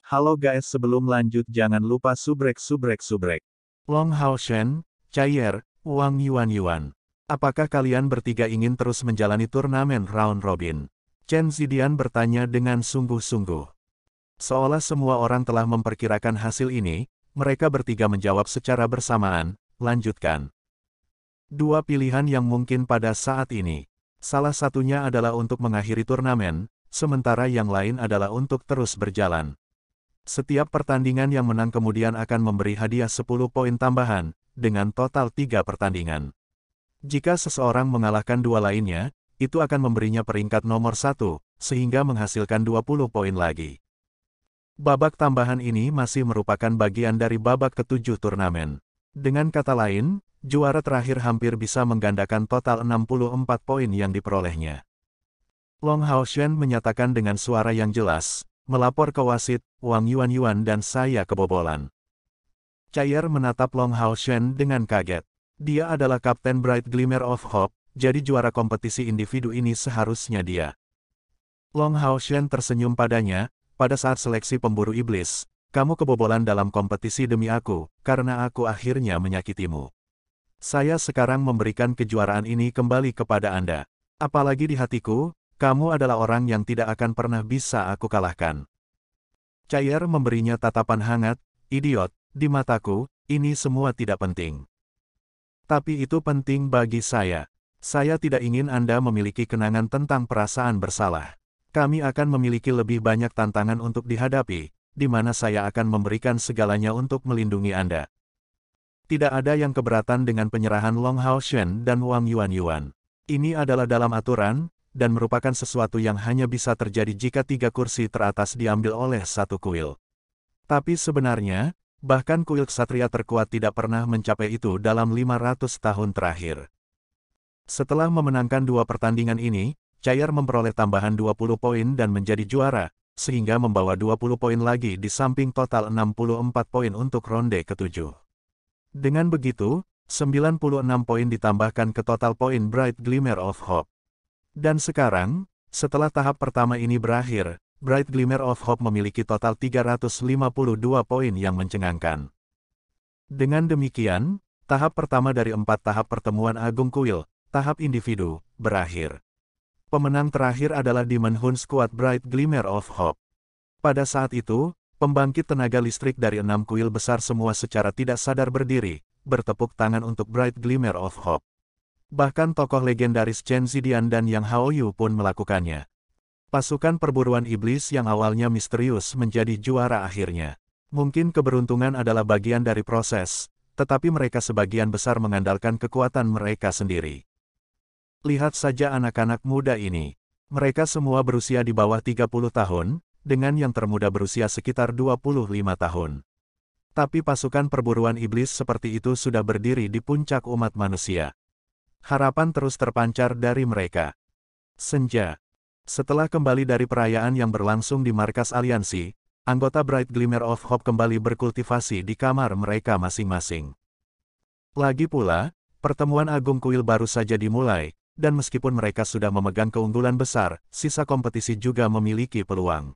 Halo guys, sebelum lanjut jangan lupa subrek. Long Hao Shen, Chaiyer, Wang Yuan. Apakah kalian bertiga ingin terus menjalani turnamen round robin? Chen Zidian bertanya dengan sungguh-sungguh. Seolah semua orang telah memperkirakan hasil ini, mereka bertiga menjawab secara bersamaan, lanjutkan. Dua pilihan yang mungkin pada saat ini. Salah satunya adalah untuk mengakhiri turnamen, sementara yang lain adalah untuk terus berjalan. Setiap pertandingan yang menang kemudian akan memberi hadiah 10 poin tambahan, dengan total 3 pertandingan. Jika seseorang mengalahkan dua lainnya, itu akan memberinya peringkat nomor 1, sehingga menghasilkan 20 poin lagi. Babak tambahan ini masih merupakan bagian dari babak ke-7 turnamen. Dengan kata lain, juara terakhir hampir bisa menggandakan total 64 poin yang diperolehnya. Long Hao Shen menyatakan dengan suara yang jelas, melapor ke wasit, Wang Yuan dan saya kebobolan. Chaiyer menatap Long Hao Shen dengan kaget. Dia adalah Kapten Bright Glimmer of Hope, jadi juara kompetisi individu ini seharusnya dia. Long Hao Shen tersenyum padanya, pada saat seleksi pemburu iblis, kamu kebobolan dalam kompetisi demi aku, karena aku akhirnya menyakitimu. Saya sekarang memberikan kejuaraan ini kembali kepada Anda. Apalagi di hatiku, kamu adalah orang yang tidak akan pernah bisa aku kalahkan. Chaiyer memberinya tatapan hangat, idiot, di mataku, ini semua tidak penting. Tapi itu penting bagi saya. Saya tidak ingin Anda memiliki kenangan tentang perasaan bersalah. Kami akan memiliki lebih banyak tantangan untuk dihadapi, di mana saya akan memberikan segalanya untuk melindungi Anda. Tidak ada yang keberatan dengan penyerahan Long Hao Shen dan Wang Yuan. Ini adalah dalam aturan, dan merupakan sesuatu yang hanya bisa terjadi jika 3 kursi teratas diambil oleh satu kuil. Tapi sebenarnya, bahkan kuil ksatria terkuat tidak pernah mencapai itu dalam 500 tahun terakhir. Setelah memenangkan 2 pertandingan ini, Chaiyer memperoleh tambahan 20 poin dan menjadi juara, sehingga membawa 20 poin lagi di samping total 64 poin untuk ronde ke-7. Dengan begitu, 96 poin ditambahkan ke total poin Bright Glimmer of Hope. Dan sekarang, setelah tahap pertama ini berakhir, Bright Glimmer of Hope memiliki total 352 poin yang mencengangkan. Dengan demikian, tahap pertama dari 4 tahap pertemuan Agung Kuil, tahap individu, berakhir. Pemenang terakhir adalah Demon Hun Squad Bright Glimmer of Hope. Pada saat itu, pembangkit tenaga listrik dari 6 kuil besar semua secara tidak sadar berdiri, bertepuk tangan untuk Bright Glimmer of Hope. Bahkan tokoh legendaris Chen Zidian dan Yang Haoyu pun melakukannya. Pasukan perburuan iblis yang awalnya misterius menjadi juara akhirnya. Mungkin keberuntungan adalah bagian dari proses, tetapi mereka sebagian besar mengandalkan kekuatan mereka sendiri. Lihat saja anak-anak muda ini. Mereka semua berusia di bawah 30 tahun, dengan yang termuda berusia sekitar 25 tahun. Tapi pasukan perburuan iblis seperti itu sudah berdiri di puncak umat manusia. Harapan terus terpancar dari mereka. Senja. Setelah kembali dari perayaan yang berlangsung di markas aliansi, anggota Bright Glimmer of Hope kembali berkultivasi di kamar mereka masing-masing. Lagi pula, pertemuan Agung Kuil baru saja dimulai, dan meskipun mereka sudah memegang keunggulan besar, sisa kompetisi juga memiliki peluang.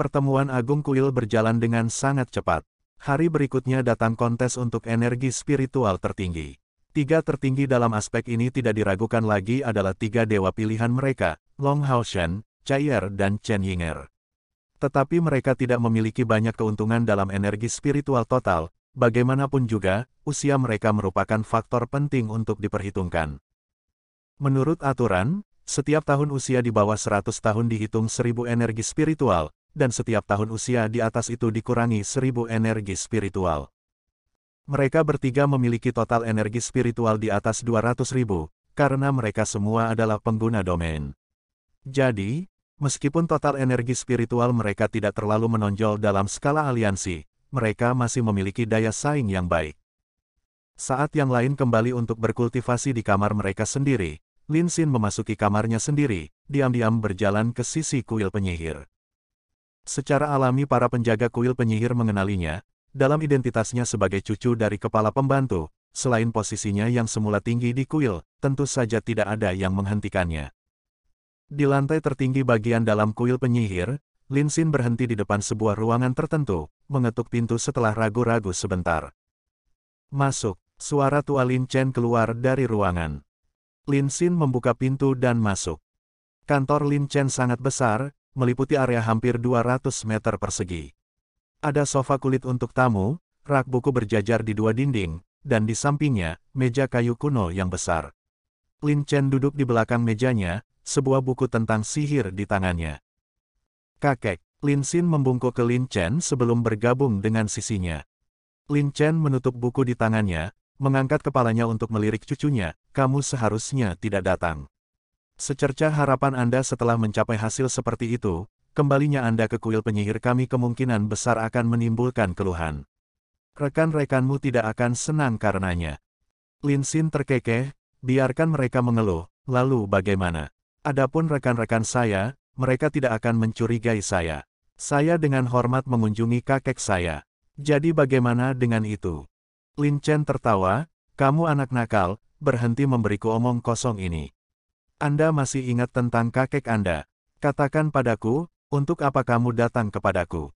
Pertemuan Agung Kuil berjalan dengan sangat cepat. Hari berikutnya datang kontes untuk energi spiritual tertinggi. 3 tertinggi dalam aspek ini tidak diragukan lagi adalah 3 dewa pilihan mereka, Long Hao Shen, Chaiyer dan Chen Yinger. Tetapi mereka tidak memiliki banyak keuntungan dalam energi spiritual total, bagaimanapun juga, usia mereka merupakan faktor penting untuk diperhitungkan. Menurut aturan, setiap tahun usia di bawah 100 tahun dihitung 1000 energi spiritual, dan setiap tahun usia di atas itu dikurangi 1000 energi spiritual. Mereka bertiga memiliki total energi spiritual di atas 200.000, karena mereka semua adalah pengguna domain. Jadi, meskipun total energi spiritual mereka tidak terlalu menonjol dalam skala aliansi, mereka masih memiliki daya saing yang baik. Saat yang lain kembali untuk berkultivasi di kamar mereka sendiri, Lin Xin memasuki kamarnya sendiri, diam-diam berjalan ke sisi kuil penyihir. Secara alami para penjaga kuil penyihir mengenalinya, dalam identitasnya sebagai cucu dari kepala pembantu, selain posisinya yang semula tinggi di kuil, tentu saja tidak ada yang menghentikannya. Di lantai tertinggi bagian dalam kuil penyihir, Lin Xin berhenti di depan sebuah ruangan tertentu, mengetuk pintu setelah ragu-ragu sebentar. Masuk, suara tua Lin Chen keluar dari ruangan. Lin Xin membuka pintu dan masuk. Kantor Lin Chen sangat besar, meliputi area hampir 200 meter persegi. Ada sofa kulit untuk tamu, rak buku berjajar di dua dinding, dan di sampingnya, meja kayu kuno yang besar. Lin Chen duduk di belakang mejanya, sebuah buku tentang sihir di tangannya. Kakek, Lin Xin membungkuk ke Lin Chen sebelum bergabung dengan sisinya. Lin Chen menutup buku di tangannya, mengangkat kepalanya untuk melirik cucunya, kamu seharusnya tidak datang. Secerca harapan Anda setelah mencapai hasil seperti itu, kembalinya Anda ke kuil penyihir kami kemungkinan besar akan menimbulkan keluhan. Rekan-rekanmu tidak akan senang karenanya. Lin Xin terkekeh, biarkan mereka mengeluh, lalu bagaimana? Adapun rekan-rekan saya, mereka tidak akan mencurigai saya. Saya dengan hormat mengunjungi kakek saya. Jadi bagaimana dengan itu? Lin Chen tertawa, kamu anak nakal, berhenti memberiku omong kosong ini. Anda masih ingat tentang kakek Anda? Katakan padaku, untuk apa kamu datang kepadaku?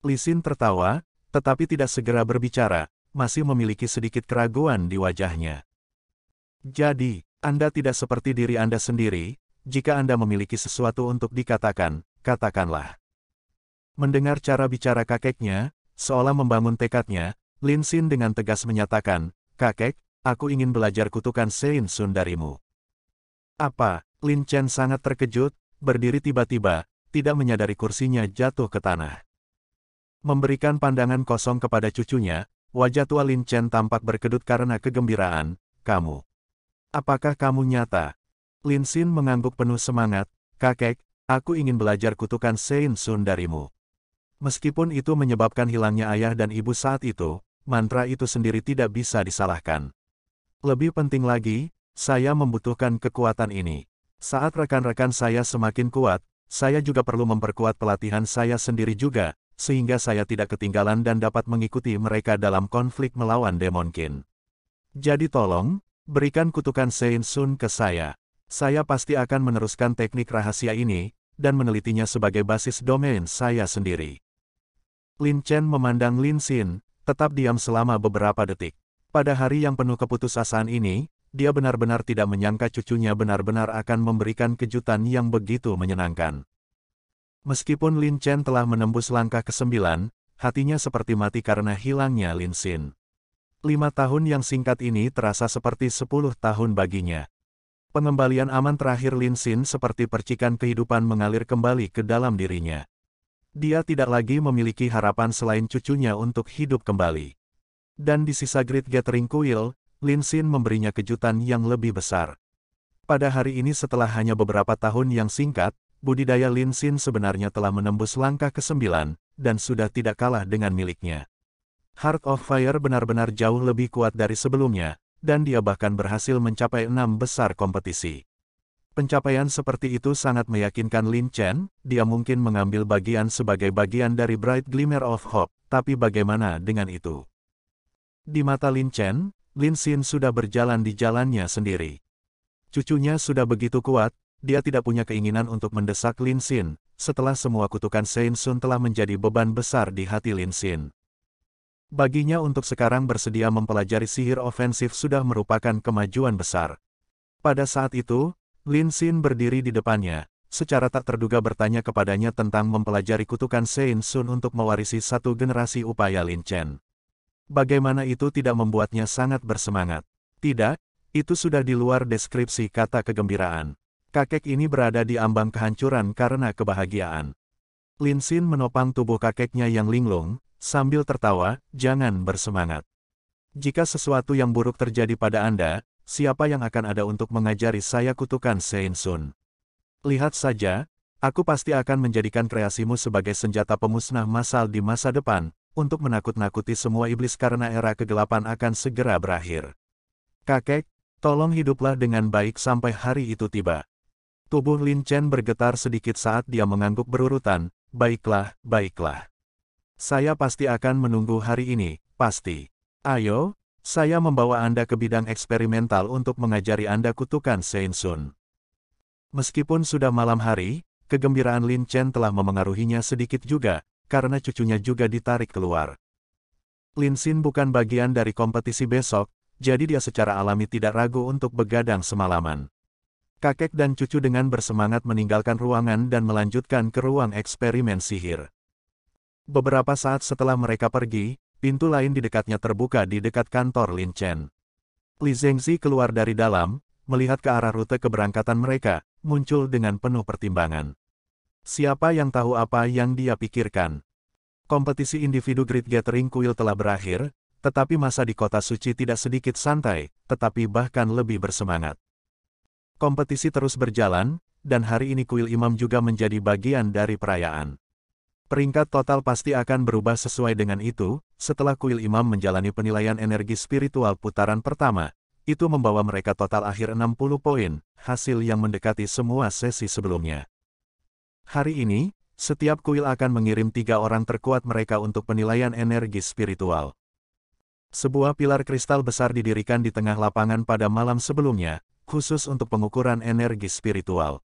Li Xin tertawa, tetapi tidak segera berbicara, masih memiliki sedikit keraguan di wajahnya. Jadi, Anda tidak seperti diri Anda sendiri, jika Anda memiliki sesuatu untuk dikatakan, katakanlah. Mendengar cara bicara kakeknya, seolah membangun tekadnya, Lin Xin dengan tegas menyatakan, kakek, aku ingin belajar kutukan Sein Sun darimu. Apa? Lin Chen sangat terkejut, berdiri tiba-tiba, tidak menyadari kursinya jatuh ke tanah. Memberikan pandangan kosong kepada cucunya, wajah tua Lin Chen tampak berkedut karena kegembiraan, kamu. Apakah kamu nyata? Lin Xin mengangguk penuh semangat, kakek, aku ingin belajar kutukan Sein Sun darimu. Meskipun itu menyebabkan hilangnya ayah dan ibu saat itu, mantra itu sendiri tidak bisa disalahkan. Lebih penting lagi, saya membutuhkan kekuatan ini. Saat rekan-rekan saya semakin kuat, saya juga perlu memperkuat pelatihan saya sendiri juga, sehingga saya tidak ketinggalan dan dapat mengikuti mereka dalam konflik melawan Demon Qin. Jadi tolong, berikan kutukan Sein Sun ke saya. Saya pasti akan meneruskan teknik rahasia ini, dan menelitinya sebagai basis domain saya sendiri. Lin Chen memandang Lin Xin, tetap diam selama beberapa detik. Pada hari yang penuh keputusasaan ini, dia benar-benar tidak menyangka cucunya benar-benar akan memberikan kejutan yang begitu menyenangkan. Meskipun Lin Chen telah menembus langkah ke-9, hatinya seperti mati karena hilangnya Lin Xin. 5 tahun yang singkat ini terasa seperti 10 tahun baginya. Pengembalian aman terakhir Lin Xin seperti percikan kehidupan mengalir kembali ke dalam dirinya. Dia tidak lagi memiliki harapan selain cucunya untuk hidup kembali. Dan di sisa Great Gathering Kuil, Lin Xin memberinya kejutan yang lebih besar. Pada hari ini setelah hanya beberapa tahun yang singkat, budidaya Lin Xin sebenarnya telah menembus langkah ke-9, dan sudah tidak kalah dengan miliknya. Heart of Fire benar-benar jauh lebih kuat dari sebelumnya, dan dia bahkan berhasil mencapai 6 besar kompetisi. Pencapaian seperti itu sangat meyakinkan Lin Chen, dia mungkin mengambil bagian sebagai bagian dari Bright Glimmer of Hope, tapi bagaimana dengan itu? Di mata Lin Chen, Lin Xin sudah berjalan di jalannya sendiri. Cucunya sudah begitu kuat, dia tidak punya keinginan untuk mendesak Lin Xin, setelah semua kutukan Sein Sun telah menjadi beban besar di hati Lin Xin. Baginya untuk sekarang bersedia mempelajari sihir ofensif sudah merupakan kemajuan besar. Pada saat itu, Lin Xin berdiri di depannya, secara tak terduga bertanya kepadanya tentang mempelajari kutukan Sein Sun untuk mewarisi satu generasi upaya Lin Chen. Bagaimana itu tidak membuatnya sangat bersemangat? Tidak, itu sudah di luar deskripsi kata kegembiraan. Kakek ini berada di ambang kehancuran karena kebahagiaan. Lin Xin menopang tubuh kakeknya yang linglung, sambil tertawa, jangan bersemangat. Jika sesuatu yang buruk terjadi pada Anda, siapa yang akan ada untuk mengajari saya kutukan Sein Sun? Lihat saja, aku pasti akan menjadikan kreasimu sebagai senjata pemusnah massal di masa depan, untuk menakut-nakuti semua iblis karena era kegelapan akan segera berakhir. Kakek, tolong hiduplah dengan baik sampai hari itu tiba. Tubuh Lin Chen bergetar sedikit saat dia mengangguk berurutan, baiklah, baiklah. Saya pasti akan menunggu hari ini, pasti. Ayo, saya membawa Anda ke bidang eksperimental untuk mengajari Anda kutukan Sein Sun. Meskipun sudah malam hari, kegembiraan Lin Chen telah memengaruhinya sedikit juga, karena cucunya juga ditarik keluar. Lin Xin bukan bagian dari kompetisi besok, jadi dia secara alami tidak ragu untuk begadang semalaman. Kakek dan cucu dengan bersemangat meninggalkan ruangan dan melanjutkan ke ruang eksperimen sihir. Beberapa saat setelah mereka pergi, pintu lain di dekatnya terbuka di dekat kantor Lin Chen. Li Zhengzi keluar dari dalam, melihat ke arah rute keberangkatan mereka, muncul dengan penuh pertimbangan. Siapa yang tahu apa yang dia pikirkan? Kompetisi individu Great Gathering Kuil telah berakhir, tetapi masa di kota suci tidak sedikit santai, tetapi bahkan lebih bersemangat. Kompetisi terus berjalan, dan hari ini kuil imam juga menjadi bagian dari perayaan. Peringkat total pasti akan berubah sesuai dengan itu, setelah kuil imam menjalani penilaian energi spiritual putaran pertama, itu membawa mereka total akhir 60 poin, hasil yang mendekati semua sesi sebelumnya. Hari ini, setiap kuil akan mengirim 3 orang terkuat mereka untuk penilaian energi spiritual. Sebuah pilar kristal besar didirikan di tengah lapangan pada malam sebelumnya, khusus untuk pengukuran energi spiritual.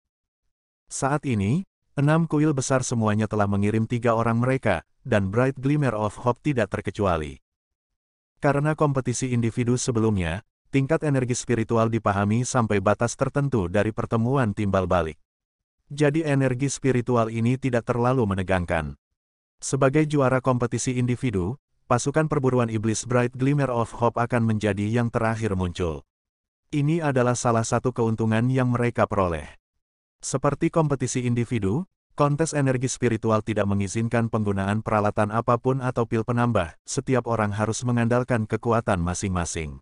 Saat ini, 6 kuil besar semuanya telah mengirim 3 orang mereka, dan Bright Glimmer of Hope tidak terkecuali. Karena kompetisi individu sebelumnya, tingkat energi spiritual dipahami sampai batas tertentu dari pertemuan timbal balik. Jadi energi spiritual ini tidak terlalu menegangkan. Sebagai juara kompetisi individu, pasukan perburuan iblis Bright Glimmer of Hope akan menjadi yang terakhir muncul. Ini adalah salah satu keuntungan yang mereka peroleh. Seperti kompetisi individu, kontes energi spiritual tidak mengizinkan penggunaan peralatan apapun atau pil penambah, setiap orang harus mengandalkan kekuatan masing-masing.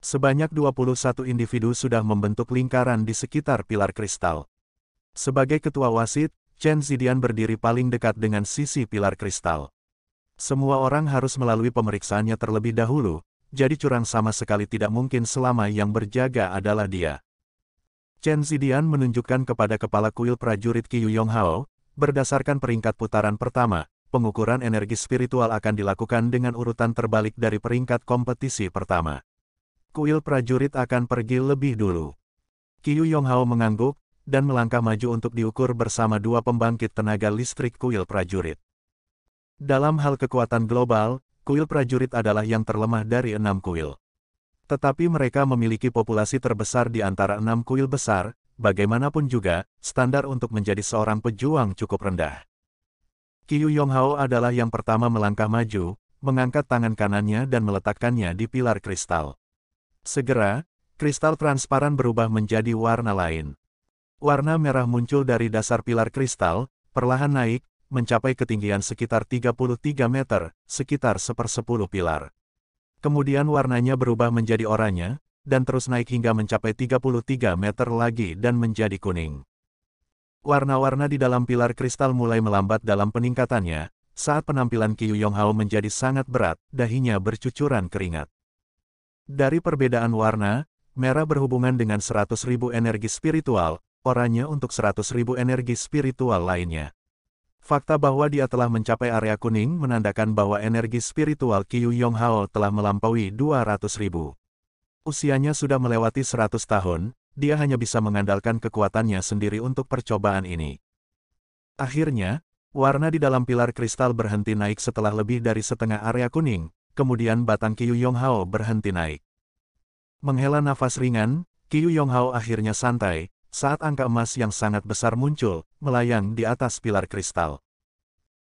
Sebanyak 21 individu sudah membentuk lingkaran di sekitar pilar kristal. Sebagai ketua wasit, Chen Zidian berdiri paling dekat dengan sisi pilar kristal. Semua orang harus melalui pemeriksaannya terlebih dahulu, jadi curang sama sekali tidak mungkin selama yang berjaga adalah dia. Chen Zidian menunjukkan kepada kepala kuil prajurit Qiu Yonghao, berdasarkan peringkat putaran pertama, pengukuran energi spiritual akan dilakukan dengan urutan terbalik dari peringkat kompetisi pertama. Kuil prajurit akan pergi lebih dulu. Qiu Yonghao mengangguk, dan melangkah maju untuk diukur bersama 2 pembangkit tenaga listrik kuil prajurit. Dalam hal kekuatan global, kuil prajurit adalah yang terlemah dari 6 kuil. Tetapi mereka memiliki populasi terbesar di antara 6 kuil besar, bagaimanapun juga, standar untuk menjadi seorang pejuang cukup rendah. Qiu Yonghao adalah yang pertama melangkah maju, mengangkat tangan kanannya dan meletakkannya di pilar kristal. Segera, kristal transparan berubah menjadi warna lain. Warna merah muncul dari dasar pilar kristal, perlahan naik, mencapai ketinggian sekitar 33 meter, sekitar 1/10 pilar. Kemudian warnanya berubah menjadi oranye, dan terus naik hingga mencapai 33 meter lagi dan menjadi kuning. Warna-warna di dalam pilar kristal mulai melambat dalam peningkatannya, saat penampilan Qiu Yonghao menjadi sangat berat, dahinya bercucuran keringat. Dari perbedaan warna, merah berhubungan dengan 100.000 energi spiritual, oranye untuk 100.000 energi spiritual lainnya. Fakta bahwa dia telah mencapai area kuning menandakan bahwa energi spiritual Qiu Yonghao telah melampaui 200.000. Usianya sudah melewati 100 tahun, dia hanya bisa mengandalkan kekuatannya sendiri untuk percobaan ini. Akhirnya, warna di dalam pilar kristal berhenti naik setelah lebih dari setengah area kuning, kemudian batang Qiu Yonghao berhenti naik. Menghela nafas ringan, Qiu Yonghao akhirnya santai, saat angka emas yang sangat besar muncul, melayang di atas pilar kristal.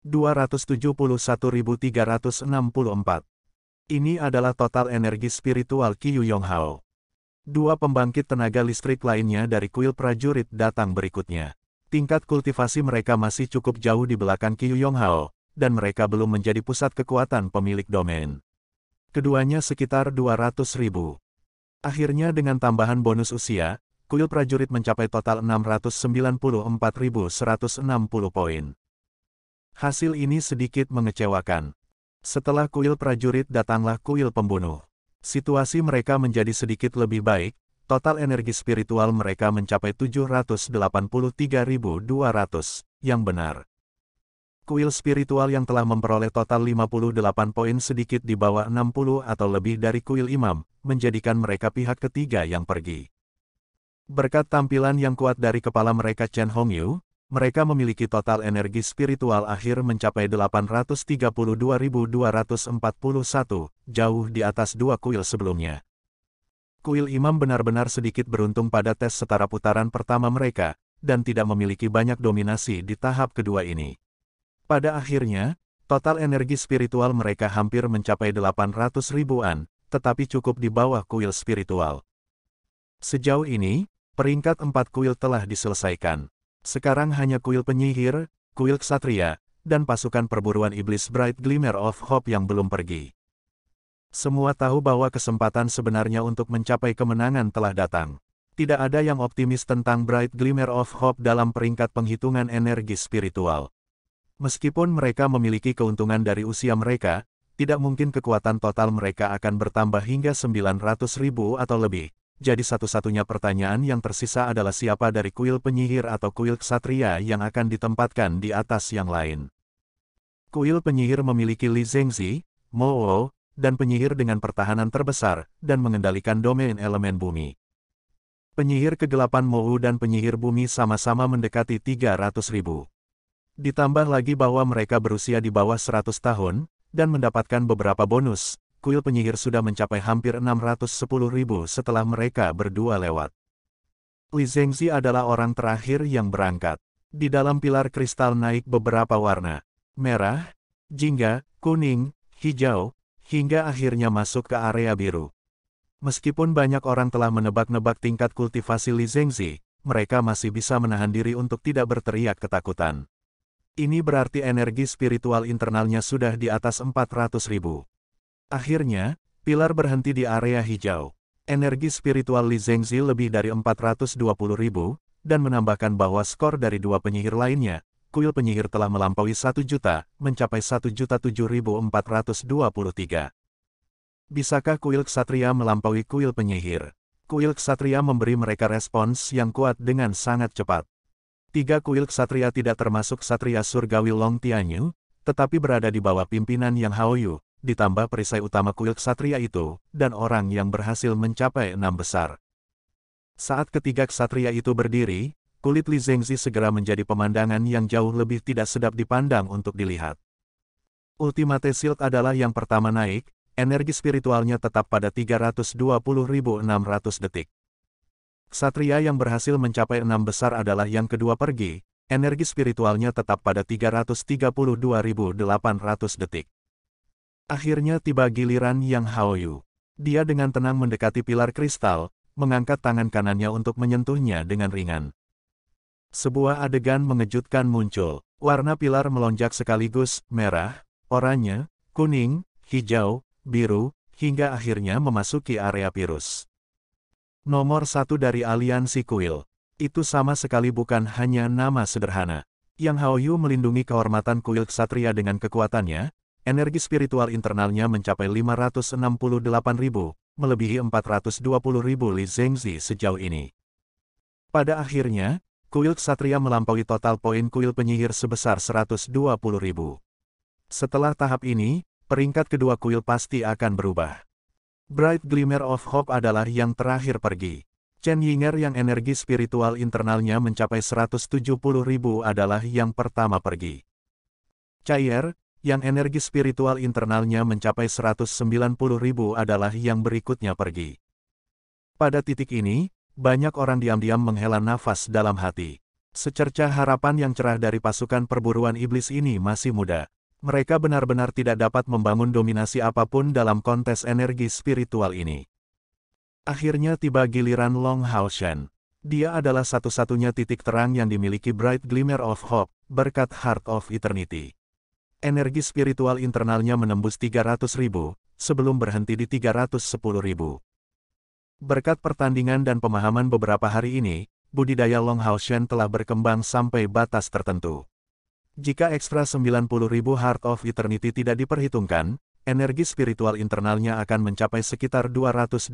271.364. Ini adalah total energi spiritual Qiu Yonghao. 2 pembangkit tenaga listrik lainnya dari kuil prajurit datang berikutnya. Tingkat kultivasi mereka masih cukup jauh di belakang Qiu Yonghao, dan mereka belum menjadi pusat kekuatan pemilik domain. Keduanya sekitar 200.000. Akhirnya dengan tambahan bonus usia, kuil prajurit mencapai total 694.160 poin. Hasil ini sedikit mengecewakan. Setelah kuil prajurit datanglah kuil pembunuh. Situasi mereka menjadi sedikit lebih baik, total energi spiritual mereka mencapai 783.200, yang benar. Kuil spiritual yang telah memperoleh total 58 poin sedikit di bawah 60 atau lebih dari kuil imam, menjadikan mereka pihak ketiga yang pergi. Berkat tampilan yang kuat dari kepala mereka Chen Hongyu, Mereka memiliki total energi spiritual akhir mencapai 832.241, jauh di atas dua kuil sebelumnya. Kuil Imam benar-benar sedikit beruntung pada tes setara putaran pertama mereka, dan tidak memiliki banyak dominasi di tahap kedua ini. Pada akhirnya, total energi spiritual mereka hampir mencapai 800 ribuan, tetapi cukup di bawah kuil spiritual. Sejauh ini, peringkat 4 kuil telah diselesaikan. Sekarang hanya kuil penyihir, kuil ksatria, dan pasukan perburuan iblis Bright Glimmer of Hope yang belum pergi. Semua tahu bahwa kesempatan sebenarnya untuk mencapai kemenangan telah datang. Tidak ada yang optimis tentang Bright Glimmer of Hope dalam peringkat penghitungan energi spiritual. Meskipun mereka memiliki keuntungan dari usia mereka, tidak mungkin kekuatan total mereka akan bertambah hingga 900.000 atau lebih. Jadi satu-satunya pertanyaan yang tersisa adalah siapa dari kuil penyihir atau kuil ksatria yang akan ditempatkan di atas yang lain. Kuil penyihir memiliki Li Zengzi, Mo Wo, dan penyihir dengan pertahanan terbesar, dan mengendalikan domain elemen bumi. Penyihir kegelapan Mo Wu dan penyihir bumi sama-sama mendekati 300.000. Ditambah lagi bahwa mereka berusia di bawah 100 tahun, dan mendapatkan beberapa bonus. Kuil penyihir sudah mencapai hampir 610.000 setelah mereka berdua lewat. Li Zengzi adalah orang terakhir yang berangkat. Di dalam pilar kristal naik beberapa warna. Merah, jingga, kuning, hijau, hingga akhirnya masuk ke area biru. Meskipun banyak orang telah menebak-nebak tingkat kultivasi Li Zengzi, mereka masih bisa menahan diri untuk tidak berteriak ketakutan. Ini berarti energi spiritual internalnya sudah di atas 400.000. Akhirnya, pilar berhenti di area hijau. Energi spiritual Li Zengzi lebih dari 420.000, dan menambahkan bahwa skor dari dua penyihir lainnya, kuil penyihir telah melampaui 1 juta, mencapai 1.007.423. Bisakah kuil ksatria melampaui kuil penyihir? Kuil ksatria memberi mereka respons yang kuat dengan sangat cepat. 3 kuil ksatria tidak termasuk ksatria surgawi Long Tianyu, tetapi berada di bawah pimpinan Yang Haoyu. Ditambah perisai utama kuil ksatria itu, dan orang yang berhasil mencapai 6 besar. Saat ketiga ksatria itu berdiri, kulit Li Zengzi segera menjadi pemandangan yang jauh lebih tidak sedap dipandang untuk dilihat. Ultimate Shield adalah yang pertama naik, energi spiritualnya tetap pada 320.600 detik. Ksatria yang berhasil mencapai 6 besar adalah yang kedua pergi, energi spiritualnya tetap pada 332.800 detik. Akhirnya tiba giliran Yang Haoyu. Dia dengan tenang mendekati pilar kristal, mengangkat tangan kanannya untuk menyentuhnya dengan ringan. Sebuah adegan mengejutkan muncul. Warna pilar melonjak sekaligus, merah, oranye, kuning, hijau, biru, hingga akhirnya memasuki area virus. Nomor 1 dari aliansi kuil. Itu sama sekali bukan hanya nama sederhana. Yang Haoyu melindungi kehormatan kuil ksatria dengan kekuatannya. Energi spiritual internalnya mencapai 568.000, melebihi 420.000 Li Zengzi sejauh ini. Pada akhirnya, kuil ksatria melampaui total poin kuil penyihir sebesar 120.000. Setelah tahap ini, peringkat kedua kuil pasti akan berubah. Bright Glimmer of Hope adalah yang terakhir pergi. Chen Yinger yang energi spiritual internalnya mencapai 170.000 adalah yang pertama pergi. Chair, yang energi spiritual internalnya mencapai 190.000 adalah yang berikutnya pergi. Pada titik ini, banyak orang diam-diam menghela nafas dalam hati. Secercah harapan yang cerah dari pasukan perburuan iblis ini masih muda. Mereka benar-benar tidak dapat membangun dominasi apapun dalam kontes energi spiritual ini. Akhirnya tiba giliran Long Haoshen. Dia adalah satu-satunya titik terang yang dimiliki Bright Glimmer of Hope, berkat Heart of Eternity. Energi spiritual internalnya menembus 300.000, sebelum berhenti di 310.000. Berkat pertandingan dan pemahaman beberapa hari ini, budidaya Long Haoshen telah berkembang sampai batas tertentu. Jika ekstra 90.000 Heart of Eternity tidak diperhitungkan, energi spiritual internalnya akan mencapai sekitar 220.000.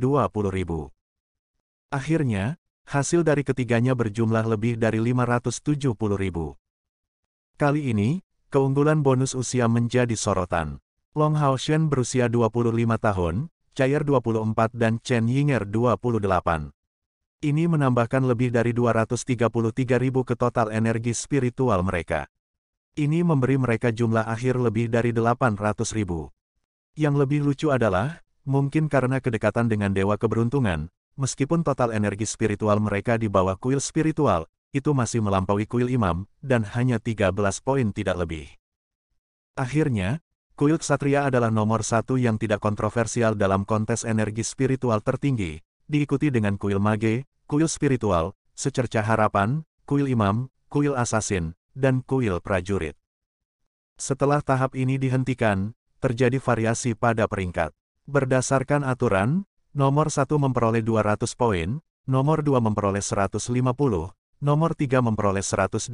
Akhirnya, hasil dari ketiganya berjumlah lebih dari 570.000. Kali ini, keunggulan bonus usia menjadi sorotan. Long Haoshen berusia 25 tahun, Chair 24 dan Chen Yinger 28. Ini menambahkan lebih dari 233.000 ke total energi spiritual mereka. Ini memberi mereka jumlah akhir lebih dari 800.000. Yang lebih lucu adalah, mungkin karena kedekatan dengan Dewa Keberuntungan, meskipun total energi spiritual mereka di bawah kuil spiritual, itu masih melampaui kuil imam, dan hanya 13 poin tidak lebih. Akhirnya, kuil Ksatria adalah nomor satu yang tidak kontroversial dalam kontes energi spiritual tertinggi, diikuti dengan kuil mage, kuil spiritual, secercah harapan, kuil imam, kuil asasin, dan kuil prajurit. Setelah tahap ini dihentikan, terjadi variasi pada peringkat. Berdasarkan aturan, nomor 1 memperoleh 200 poin, nomor 2 memperoleh 150, nomor 3 memperoleh 120,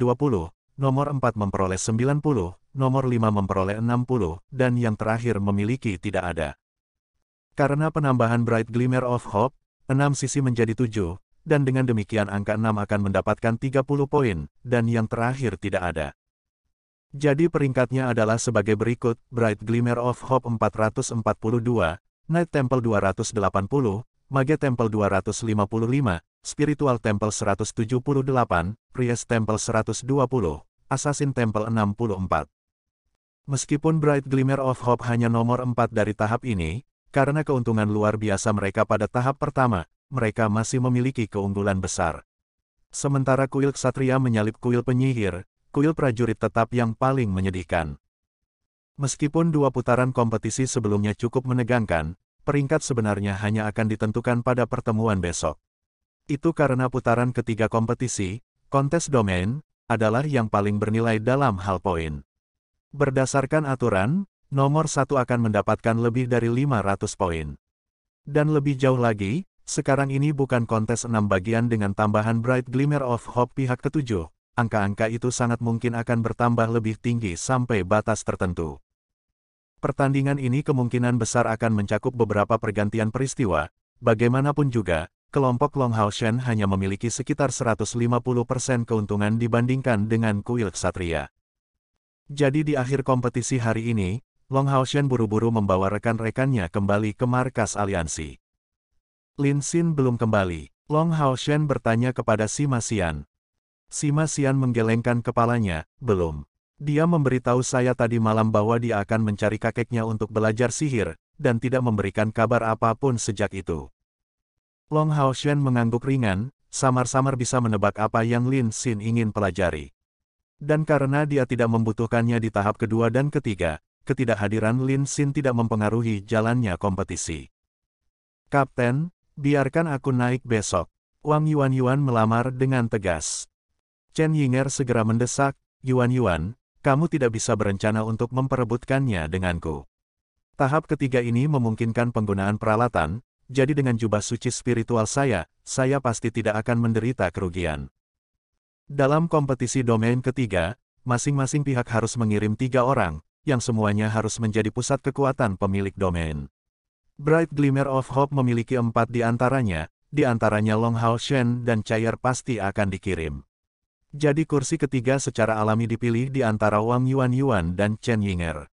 nomor 4 memperoleh 90, nomor 5 memperoleh 60, dan yang terakhir memiliki tidak ada. Karena penambahan Bright Glimmer of Hope, 6 sisi menjadi 7, dan dengan demikian angka 6 akan mendapatkan 30 poin, dan yang terakhir tidak ada. Jadi peringkatnya adalah sebagai berikut: Bright Glimmer of Hope 442, Night Temple 280, Mage Temple 255, Spiritual Temple 178, Priest Temple 120, Assassin Temple 64. Meskipun Bright Glimmer of Hope hanya nomor 4 dari tahap ini, karena keuntungan luar biasa mereka pada tahap pertama, mereka masih memiliki keunggulan besar. Sementara kuil Ksatria menyalip kuil penyihir, kuil prajurit tetap yang paling menyedihkan. Meskipun dua putaran kompetisi sebelumnya cukup menegangkan, peringkat sebenarnya hanya akan ditentukan pada pertemuan besok. Itu karena putaran ketiga kompetisi, kontes domain, adalah yang paling bernilai dalam hal poin. Berdasarkan aturan, nomor 1 akan mendapatkan lebih dari 500 poin. Dan lebih jauh lagi, sekarang ini bukan kontes 6 bagian dengan tambahan Bright Glimmer of Hope pihak ketujuh, angka-angka itu sangat mungkin akan bertambah lebih tinggi sampai batas tertentu. Pertandingan ini kemungkinan besar akan mencakup beberapa pergantian peristiwa, bagaimanapun juga, kelompok Longhao-Shen hanya memiliki sekitar 150% keuntungan dibandingkan dengan kuil Ksatria. Jadi di akhir kompetisi hari ini, Longhao-Shen buru-buru membawa rekan-rekannya kembali ke markas aliansi. Lin Xin belum kembali. Longhao-Shen bertanya kepada Sima Xian. Sima Xian menggelengkan kepalanya, belum. Dia memberitahu saya tadi malam bahwa dia akan mencari kakeknya untuk belajar sihir, dan tidak memberikan kabar apapun sejak itu. Longhao-Shen mengangguk ringan, samar-samar bisa menebak apa yang Lin Xin ingin pelajari. Dan karena dia tidak membutuhkannya di tahap kedua dan ketiga, ketidakhadiran Lin Xin tidak mempengaruhi jalannya kompetisi. Kapten, biarkan aku naik besok. Wang Yuan melamar dengan tegas. Chen Yinger segera mendesak, Yuan, kamu tidak bisa berencana untuk memperebutkannya denganku. Tahap ketiga ini memungkinkan penggunaan peralatan, jadi dengan jubah suci spiritual saya pasti tidak akan menderita kerugian. Dalam kompetisi domain ketiga, masing-masing pihak harus mengirim 3 orang, yang semuanya harus menjadi pusat kekuatan pemilik domain. Bright Glimmer of Hope memiliki 4 di antaranya Longhao-Shen dan Chair pasti akan dikirim. Jadi kursi ketiga secara alami dipilih di antara Wang Yuan dan Chen Yinger.